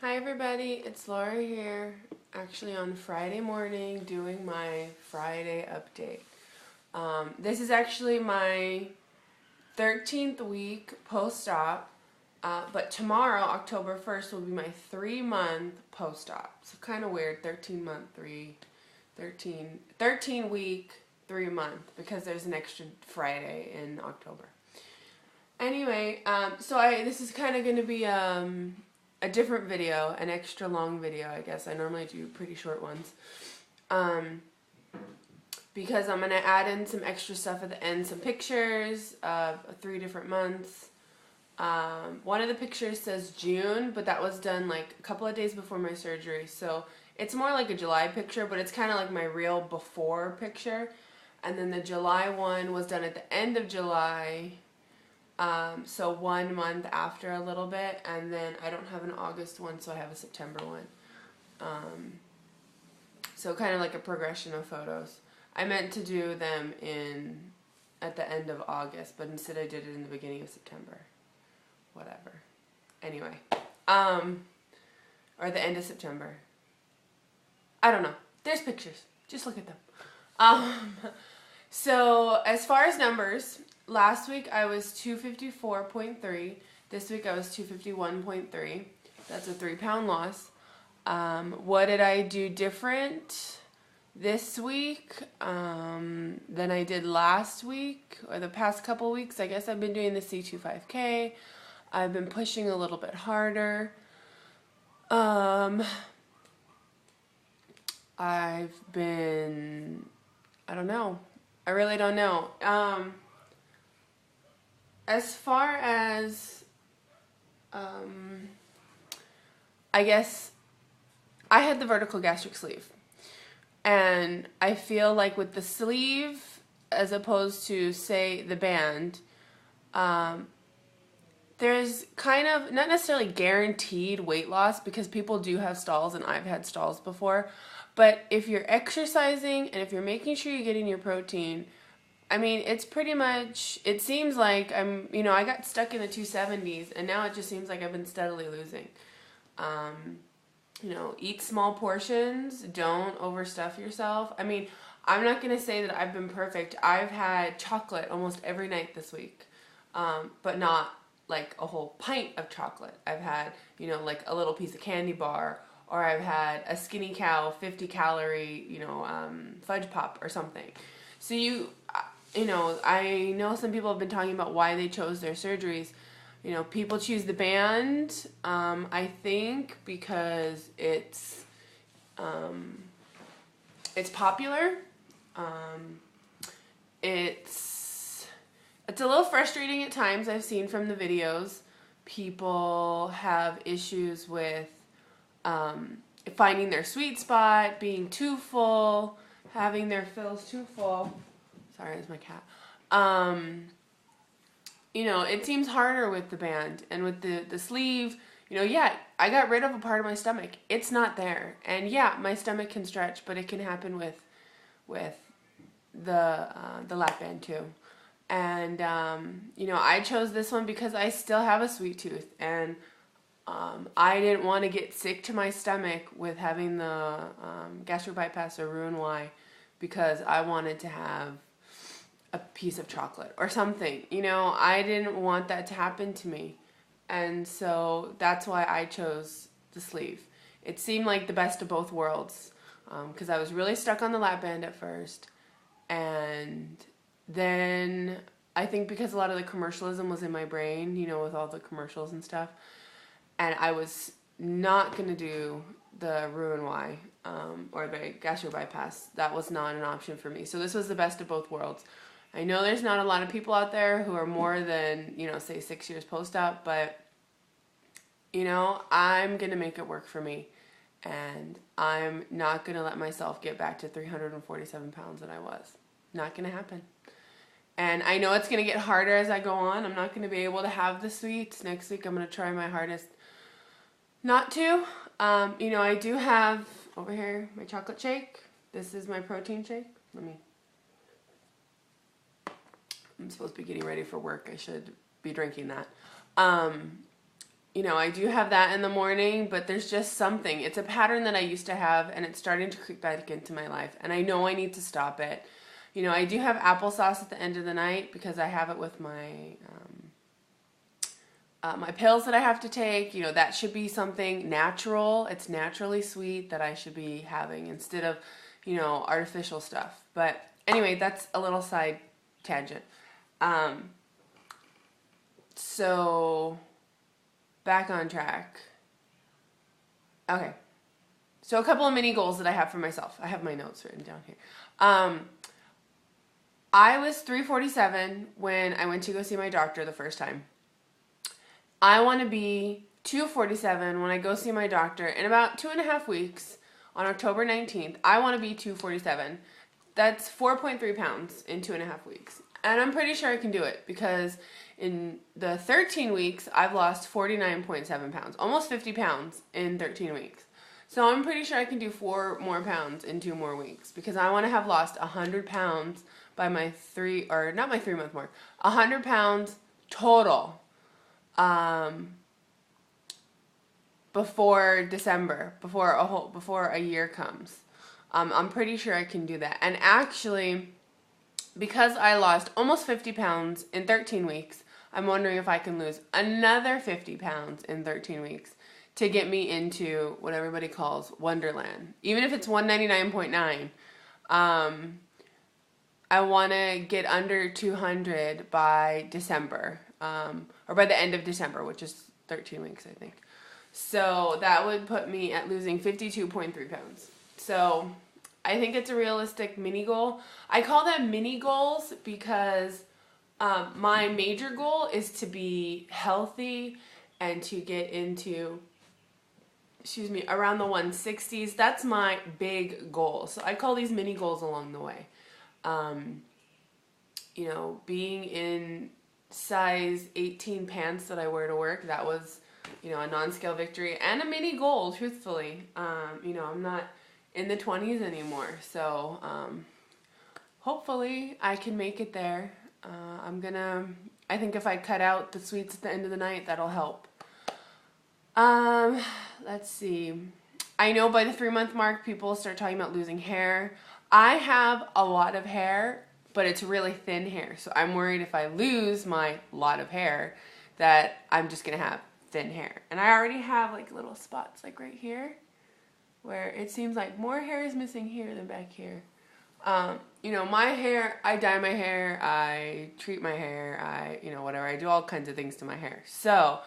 Hi everybody, it's Laura here, actually on Friday morning doing my Friday update. This is actually my 13th week post-op, but tomorrow, October 1st, will be my 3-month post-op. So kind of weird, 13 week, 3 month, because there's an extra Friday in October. Anyway, this is kind of going to be a different video, an extra long video, I guess. I normally do pretty short ones. Because I'm going to add in some extra stuff at the end, some pictures of 3 different months. One of the pictures says June, but that was done like a couple of days before my surgery. So it's more like a July picture, but it's kind of like my real before picture. And then the July one was done at the end of July. So 1 month after a little bit, and then I don't have an August one, so I have a September one. So kind of like a progression of photos. I meant to do them at the end of August, but instead I did it in the beginning of September. Whatever. Anyway, or the end of September. I don't know. There's pictures. Just look at them. So as far as numbers, last week I was 254.3. This week I was 251.3. That's a 3-pound loss. What did I do different this week than I did last week or the past couple weeks? I guess I've been doing the C25K. I've been pushing a little bit harder. I don't know. I really don't know. As far as, I guess, I had the vertical gastric sleeve. And I feel like with the sleeve, as opposed to, say, the band, there's kind of, not necessarily guaranteed weight loss, because people do have stalls, and I've had stalls before. But if you're exercising, and if you're making sure you're getting your protein, I mean, it's pretty much, it seems like I got stuck in the 270s, and now it just seems like I've been steadily losing. Eat small portions, don't overstuff yourself. I mean, I'm not going to say that I've been perfect. I've had chocolate almost every night this week, but not like a whole pint of chocolate. I've had, like a little piece of candy bar, or I've had a Skinny Cow 50-calorie, fudge pop or something. So I know some people have been talking about why they chose their surgeries. People choose the band, I think, because it's popular. It's a little frustrating at times. I've seen from the videos, people have issues with finding their sweet spot, being too full, having their fills too full. Sorry, that's my cat. It seems harder with the band, and with the sleeve, I got rid of a part of my stomach. It's not there. And yeah, my stomach can stretch, but it can happen with the lap band too. And, I chose this one because I still have a sweet tooth, and I didn't want to get sick to my stomach with having the gastric bypass or Roux-en-Y, because I wanted to have a piece of chocolate or something. I didn't want that to happen to me. And so that's why I chose the sleeve. It seemed like the best of both worlds, because I was really stuck on the lap band at first. And then I think because a lot of the commercialism was in my brain, with all the commercials and stuff, and I was not going to do the Roux-en-Y or the gastric bypass. That was not an option for me. So this was the best of both worlds. I know there's not a lot of people out there who are more than, say 6 years post-op, but, I'm going to make it work for me. And I'm not going to let myself get back to 347 pounds that I was. Not going to happen. And I know it's going to get harder as I go on. I'm not going to be able to have the sweets. Next week I'm going to try my hardest not to. I do have over here my chocolate shake. This is my protein shake. I'm supposed to be getting ready for work. I should be drinking that. you know, I do have that in the morning, but there's just something. It's a pattern that I used to have, and it's starting to creep back into my life, and I know I need to stop it. You know, I do have applesauce at the end of the night because I have it with my pills that I have to take. You know, that should be something natural. It's naturally sweet that I should be having instead of, you know, artificial stuff. But anyway, that's a little side tangent. So back on track. Okay. So a couple of mini goals that I have for myself. I have my notes written down here. I was 347 when I went to go see my doctor the first time. I want to be 247 when I go see my doctor in about 2.5 weeks on October 19th. I want to be 247. That's 4.3 pounds in 2.5 weeks. And I'm pretty sure I can do it because in the 13 weeks, I've lost 49.7 pounds, almost 50 pounds in 13 weeks. So I'm pretty sure I can do 4 more pounds in 2 more weeks because I want to have lost 100 pounds by my not my 3-month mark, 100 pounds total before December, before a year comes. I'm pretty sure I can do that. And actually, because I lost almost 50 pounds in 13 weeks, I'm wondering if I can lose another 50 pounds in 13 weeks to get me into what everybody calls Wonderland. Even if it's 199.9, I want to get under 200 by December, or by the end of December, which is 13 weeks, I think. So that would put me at losing 52.3 pounds. So I think it's a realistic mini goal. I call them mini goals because my major goal is to be healthy and to get into, around the 160s. That's my big goal. So I call these mini goals along the way. You know, being in size 18 pants that I wear to work, that was, you know, a non-scale victory and a mini goal, truthfully. You know, I'm not in the 20s anymore, so hopefully I can make it there. I think if I cut out the sweets at the end of the night, that'll help. Let's see. I know by the 3-month mark, people start talking about losing hair. I have a lot of hair, but it's really thin hair. So I'm worried if I lose my lot of hair that I'm just going to have thin hair. And I already have like little spots like right here where it seems like more hair is missing here than back here. You know, my hair, I dye my hair, I treat my hair, whatever. I do all kinds of things to my hair. So,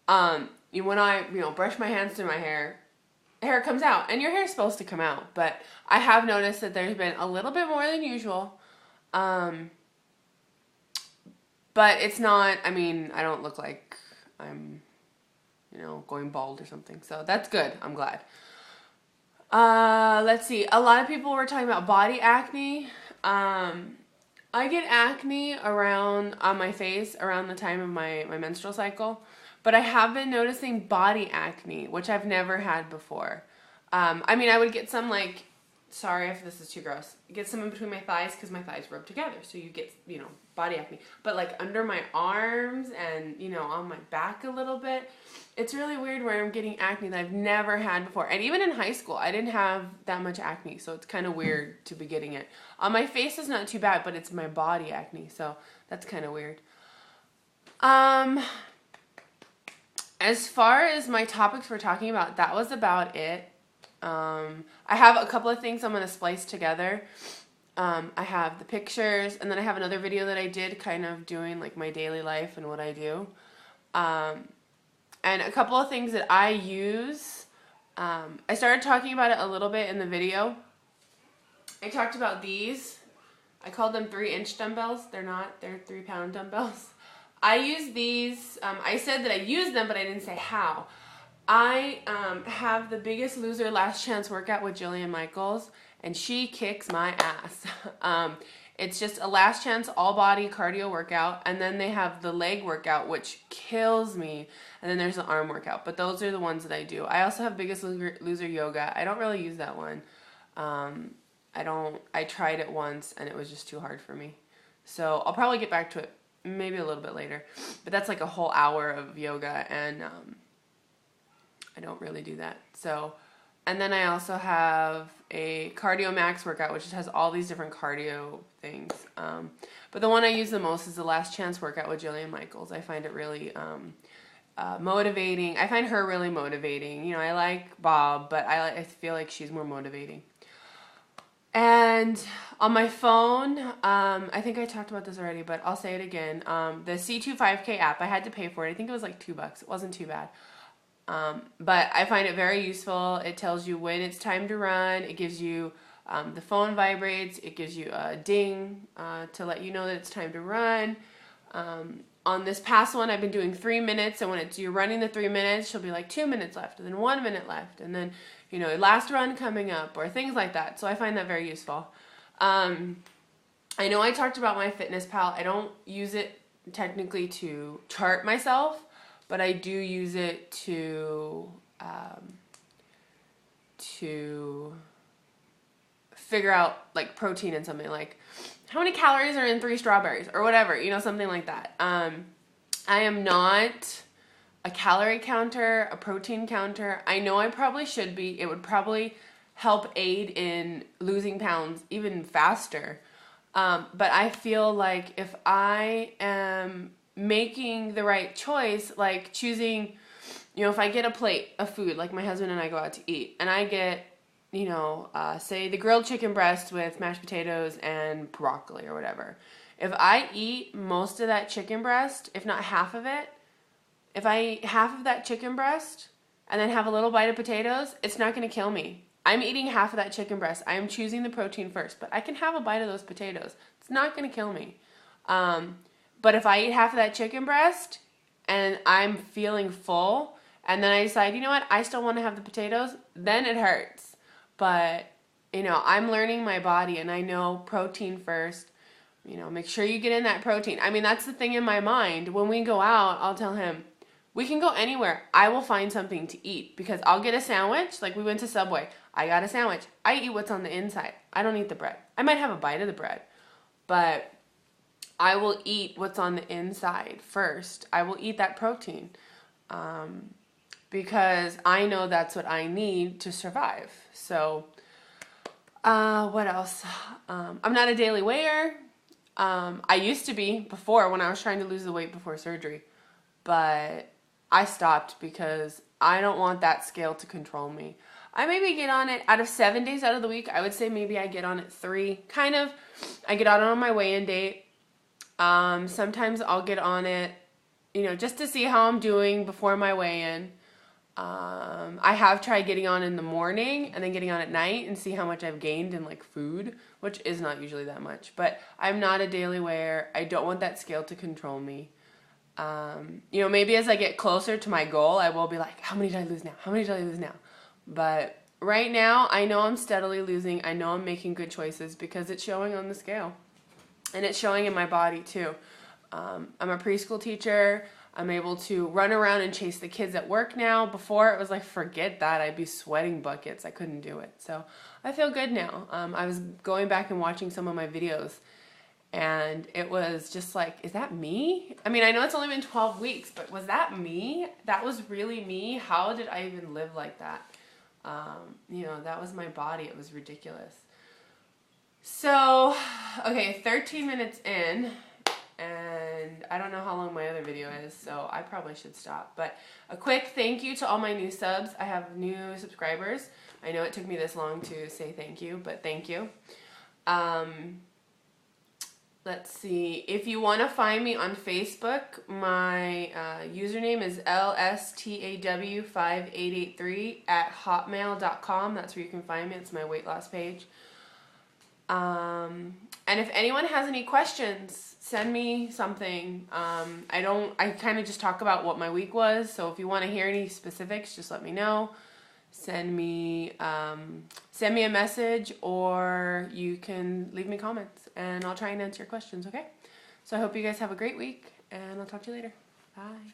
when I, brush my hands through my hair comes out. And your hair is supposed to come out. But I have noticed that there's been a little bit more than usual. But it's not, I don't look like I'm, going bald or something. So that's good. I'm glad. Let's see. A lot of people were talking about body acne. I get acne on my face around the time of my menstrual cycle. But I have been noticing body acne, which I've never had before. I would get some sorry if this is too gross, get some in between my thighs because my thighs rub together. So you get, body acne. But under my arms and, on my back a little bit, it's really weird where I'm getting acne that I've never had before. And even in high school, I didn't have that much acne. So it's kind of weird to be getting it. On my face is not too bad, but it's my body acne. So that's kind of weird. As far as my topics we're talking about, that was about it. I have a couple of things I'm going to splice together. I have the pictures, and then I have another video that I did kind of doing my daily life and what I do. And a couple of things that I use. I started talking about it a little bit in the video. I talked about these. I called them 3-inch dumbbells. They're not. They're 3-pound dumbbells. I use these. I said that I use them, but I didn't say how. I have the Biggest Loser Last Chance workout with Jillian Michaels, and she kicks my ass. It's just a last chance all-body cardio workout, and then they have the leg workout, which kills me, and then there's the arm workout. But those are the ones that I do. I also have Biggest Loser Yoga. I don't really use that one. I tried it once, and it was just too hard for me. So I'll probably get back to it maybe a little bit later. But that's like a whole hour of yoga, and I don't really do that. So, and then I also have a cardio max workout, which has all these different cardio things. But the one I use the most is the Last Chance workout with Jillian Michaels. I find it really motivating. I find her really motivating. You know, I like Bob, but I feel like she's more motivating. And on my phone, I think I talked about this already, but I'll say it again. The C2 5K app, I had to pay for it. I think it was like $2. It wasn't too bad. But I find it very useful. It tells you when it's time to run. It gives you, the phone vibrates. It gives you a ding to let you know that it's time to run. On this past one, I've been doing 3 minutes, and when you're running the 3 minutes, she'll be like 2 minutes left, and then 1 minute left, and then, you know, last run coming up, or things like that. So I find that very useful. I know I talked about MyFitnessPal. I don't use it technically to chart myself, but I do use it to figure out like protein in something, like how many calories are in 3 strawberries or whatever, you know, something like that. I am not a calorie counter, a protein counter. I know I probably should be. It would probably help aid in losing pounds even faster. But I feel like if I am making the right choice, like choosing, you know, if I get a plate of food, like my husband and I go out to eat, and I get, you know, say the grilled chicken breast with mashed potatoes and broccoli or whatever. If I eat most of that chicken breast, if not half of it, if I eat half of that chicken breast and then have a little bite of potatoes, it's not going to kill me. I'm eating half of that chicken breast. I am choosing the protein first, but I can have a bite of those potatoes. It's not going to kill me. But if I eat half of that chicken breast and I'm feeling full, and then I decide, you know what, I still want to have the potatoes, then it hurts. But, you know, I'm learning my body, and I know protein first. You know, make sure you get in that protein. I mean, that's the thing in my mind. When we go out, I'll tell him, we can go anywhere. I will find something to eat, because I'll get a sandwich. Like we went to Subway. I got a sandwich. I eat what's on the inside. I don't eat the bread. I might have a bite of the bread, but I will eat what's on the inside first. I will eat that protein because I know that's what I need to survive. So what else? I'm not a daily weigher. I used to be before, when I was trying to lose the weight before surgery, but I stopped because I don't want that scale to control me. I maybe get on it out of 7 days out of the week. I would say maybe I get on it 3. Kind of. I get on my weigh-in date. Sometimes I'll get on it, you know, just to see how I'm doing before my weigh-in. I have tried getting on in the morning and then getting on at night and see how much I've gained in like food, which is not usually that much, but I'm not a daily weigher. I don't want that scale to control me. You know, maybe as I get closer to my goal, I will be like, how many did I lose now? How many did I lose now? But right now, I know I'm steadily losing. I know I'm making good choices because it's showing on the scale, and it's showing in my body too. I'm a preschool teacher. I'm able to run around and chase the kids at work now. Before, it was like, forget that. I'd be sweating buckets. I couldn't do it. So I feel good now. I was going back and watching some of my videos, and it was just like, is that me? I mean, I know it's only been 12 weeks, but was that me? That was really me? How did I even live like that? You know, that was my body. It was ridiculous. So, okay, 13 minutes in. And I don't know how long my other video is, so I probably should stop. But a quick thank you to all my new subs. I have new subscribers. I know it took me this long to say thank you, but thank you. Let's see. If you want to find me on Facebook, my username is lstaw5883 at hotmail.com. That's where you can find me. It's my weight loss page. And if anyone has any questions, send me something. I kind of just talk about what my week was. So if you want to hear any specifics, just let me know. Send me a message, or you can leave me comments, and I'll try and answer your questions, okay? So I hope you guys have a great week, and I'll talk to you later. Bye.